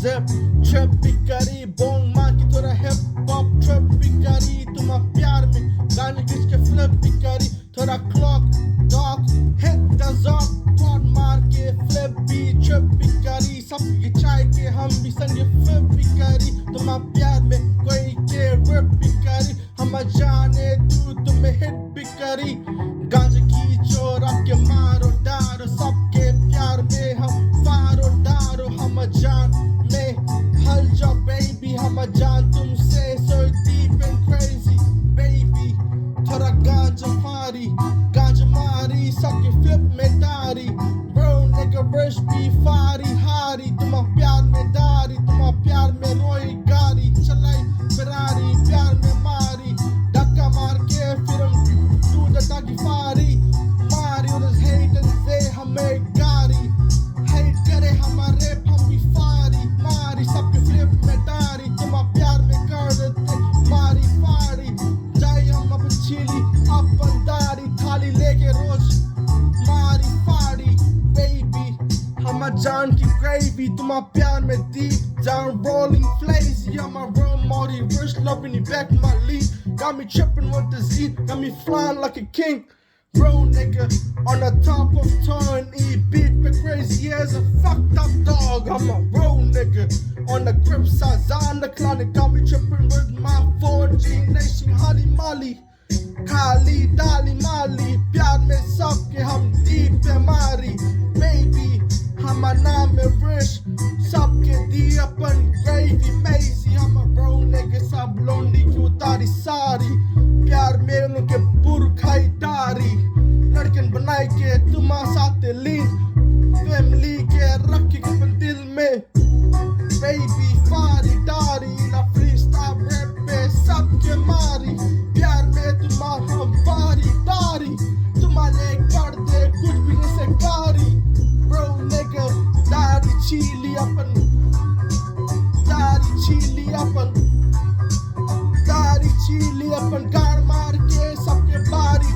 zip trip भी करी Bong मार की थोड़ा हिप हॉप ट्रिप भी करी तुम्हारा प्यार में गाने खींच के फ्लिप भी करी थोड़ा क्लॉक डॉग हिट द जॉक पॉट मार के फ्लिप भी ट्रिप भी करी सब ये चाय के हम भी संगे फ्लिप भी करी तुम्हारा प्यार में कोई के रिप भी करी हम जाने तू तुम्हें हिट भी करी गांजे की चोरा के मारो डारो सबके प्यार में हम फारो डारो हम जान में हल जाओ बेबी हम जान तुमसे so deep and crazy baby थोड़ा गांजा मारी सबके फ्लिप में डारी bro nigga rush भी फारी हारी तुम्हारा प्यार में डारी तुम्हारा प्यार में रोई गाड़ी चलाई फरारी प्यार में मारी धक्का मार के फिर हम दूध टाकी फारी मारी और इस haters से हमें गारी hate करे हमारे हम भी फारी मारी सबके फ्लिप में डारी तुम्हारा प्यार में कर देते मारी फारी जाए हम अब चिली अपन दारी थाली लेके रोज मारी फाड़ी baby हम जान की gravy तुम्हारा प्यार में deep down rolling flazy I'm a real Marty Rich loving you back my lead got me tripping with the Z got me flying like a king bro nigga on the top of turn E beat me crazy as a fucked up dog I'm a real nigga on the grip side on the clown that got me tripping with my 4G nation Holly Molly खाली डाली माली प्यार में सबके हम दीप है मारी baby हमारा नाम है रिश सबके दी अपन ग्रेवी मेजी हम bro nigga सब लोंडी की उतारी सारी प्यार में उनके बुरखाई डारी लड़कन बनाई के तुम्हारे साथ लीन फैमिली के रखी अपन दिल में baby फारी डारी ना freestyle rap पे सबके मारी प्यार में तुम्हारा हम फारी डारी तुम्हारे कर दे कुछ भी नहीं से कारी bro nigga दारी चीली अपन गाड़ मार के सबके बारी